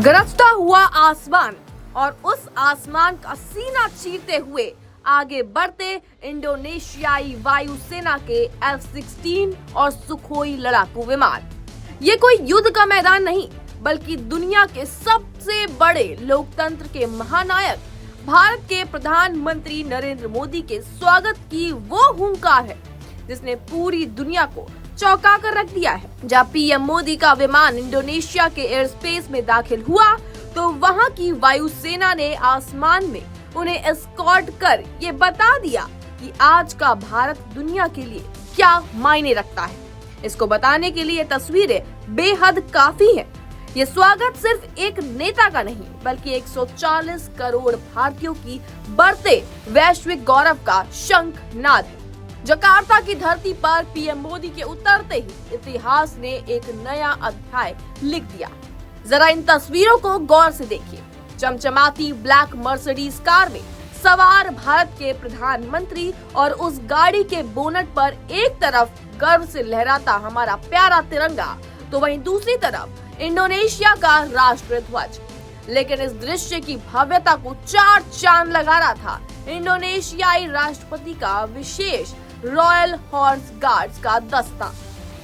गरजता हुआ आसमान और उस आसमान का सीना चीरते हुए आगे बढ़ते इंडोनेशियाई वायुसेना के F-16 और सुखोई लड़ाकू विमान। ये कोई युद्ध का मैदान नहीं, बल्कि दुनिया के सबसे बड़े लोकतंत्र के महानायक भारत के प्रधानमंत्री नरेंद्र मोदी के स्वागत की वो हुंकार है जिसने पूरी दुनिया को चौंका कर रख दिया है। जब पीएम मोदी का विमान इंडोनेशिया के एयर स्पेस में दाखिल हुआ तो वहां की वायुसेना ने आसमान में उन्हें एस्कॉर्ट कर ये बता दिया कि आज का भारत दुनिया के लिए क्या मायने रखता है। इसको बताने के लिए तस्वीरें बेहद काफी हैं। ये स्वागत सिर्फ एक नेता का नहीं, बल्कि 140 करोड़ भारतीयों की बढ़ते वैश्विक गौरव का शंखनाद है। जकार्ता की धरती पर पीएम मोदी के उतरते ही इतिहास ने एक नया अध्याय लिख दिया। जरा इन तस्वीरों को गौर से देखिए। चमचमाती ब्लैक मर्सिडीज कार में सवार भारत के प्रधानमंत्री और उस गाड़ी के बोनट पर एक तरफ गर्व से लहराता हमारा प्यारा तिरंगा, तो वहीं दूसरी तरफ इंडोनेशिया का राष्ट्रीय ध्वज। लेकिन इस दृश्य की भव्यता को चार चांद लगा रहा था इंडोनेशियाई राष्ट्रपति का विशेष रॉयल हॉर्स गार्ड्स का दस्ता।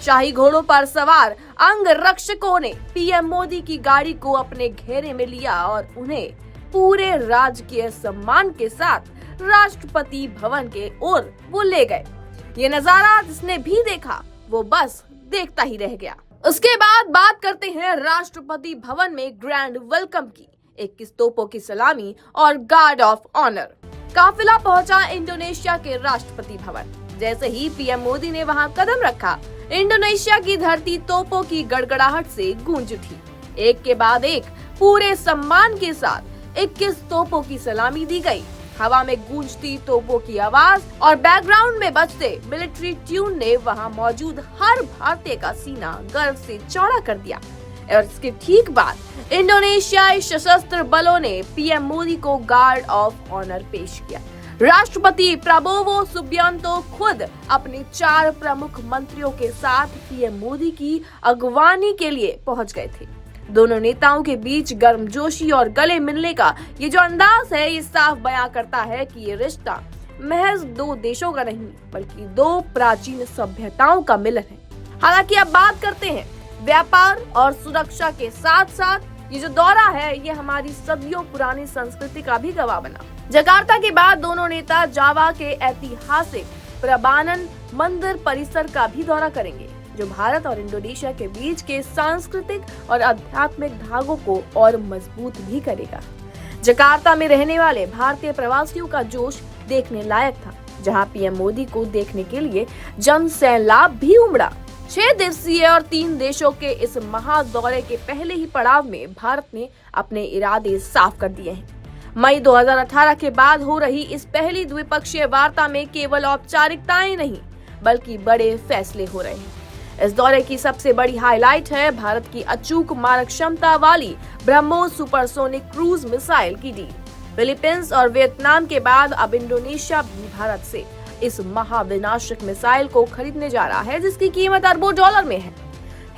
शाही घोड़ों पर सवार अंग रक्षकों ने पीएम मोदी की गाड़ी को अपने घेरे में लिया और उन्हें पूरे राजकीय सम्मान के साथ राष्ट्रपति भवन के ओर वो ले गए। ये नजारा जिसने भी देखा वो बस देखता ही रह गया। उसके बाद बात करते हैं राष्ट्रपति भवन में ग्रैंड वेलकम की। 21 तोपों की सलामी और गार्ड ऑफ ऑनर काफिला पहुंचा इंडोनेशिया के राष्ट्रपति भवन। जैसे ही पीएम मोदी ने वहां कदम रखा, इंडोनेशिया की धरती तोपों की गड़गड़ाहट से गूंज उठी। एक के बाद एक पूरे सम्मान के साथ 21 तोपों की सलामी दी गई। हवा में गूंजती तोपों की आवाज और बैकग्राउंड में बजते मिलिट्री ट्यून ने वहां मौजूद हर भारतीय का सीना गर्व से चौड़ा कर दिया। और इसके ठीक बाद इंडोनेशियाई सशस्त्र बलों ने पीएम मोदी को गार्ड ऑफ ऑनर पेश किया। राष्ट्रपति प्राबोवो सुबियांतो खुद अपने 4 प्रमुख मंत्रियों के साथ पीएम मोदी की अगवानी के लिए पहुंच गए थे। दोनों नेताओं के बीच गर्मजोशी और गले मिलने का ये जो अंदाज है, ये साफ बयां करता है कि ये रिश्ता महज 2 देशों का नहीं, बल्कि 2 प्राचीन सभ्यताओं का मिलन है। हालांकि अब बात करते हैं व्यापार और सुरक्षा के साथ साथ ये जो दौरा है, ये हमारी सदियों पुरानी संस्कृति का भी गवाह बना। जकार्ता के बाद दोनों नेता जावा के ऐतिहासिक प्रबानन मंदिर परिसर का भी दौरा करेंगे, जो भारत और इंडोनेशिया के बीच के सांस्कृतिक और आध्यात्मिक धागों को और मजबूत भी करेगा। जकार्ता में रहने वाले भारतीय प्रवासियों का जोश देखने लायक था, जहां पीएम मोदी को देखने के लिए जन सैलाब भी उमड़ा। 6 दिवसीय और 3 देशों के इस महा दौरे के पहले ही पड़ाव में भारत ने अपने इरादे साफ कर दिए हैं। मई 2018 के बाद हो रही इस पहली द्विपक्षीय वार्ता में केवल औपचारिकताएं नहीं, बल्कि बड़े फैसले हो रहे हैं। इस दौरे की सबसे बड़ी हाईलाइट है भारत की अचूक मारक क्षमता वाली ब्रह्मोस सुपरसोनिक क्रूज मिसाइल की डील। फिलीपींस और वियतनाम के बाद अब इंडोनेशिया भी भारत से इस महाविनाशक मिसाइल को खरीदने जा रहा है, जिसकी कीमत अरबों डॉलर में है।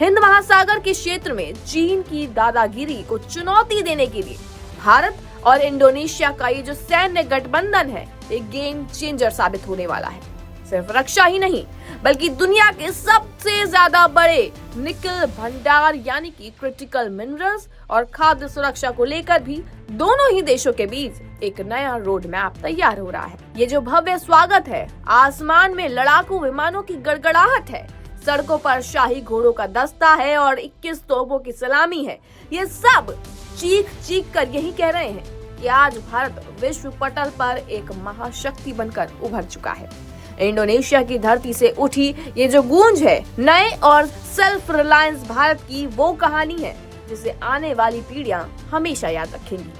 हिंद महासागर के क्षेत्र में चीन की दादागिरी को चुनौती देने के लिए भारत और इंडोनेशिया का ये जो सैन्य गठबंधन है, एक गेम चेंजर साबित होने वाला है। सिर्फ रक्षा ही नहीं, बल्कि दुनिया के सबसे ज्यादा बड़े निकल भंडार यानी कि क्रिटिकल मिनरल्स और खाद्य सुरक्षा को लेकर भी दोनों ही देशों के बीच एक नया रोड मैप तैयार हो रहा है। ये जो भव्य स्वागत है, आसमान में लड़ाकू विमानों की गड़गड़ाहट है, सड़कों पर शाही घोड़ों का दस्ता है और 21 तोपों की सलामी है, ये सब चीख चीख कर यही कह रहे हैं कि आज भारत विश्व पटल पर एक महाशक्ति बनकर उभर चुका है। इंडोनेशिया की धरती से उठी ये जो गूंज है, नए और सेल्फ रिलायंस भारत की वो कहानी है जिसे आने वाली पीढ़ियां हमेशा याद रखेंगी।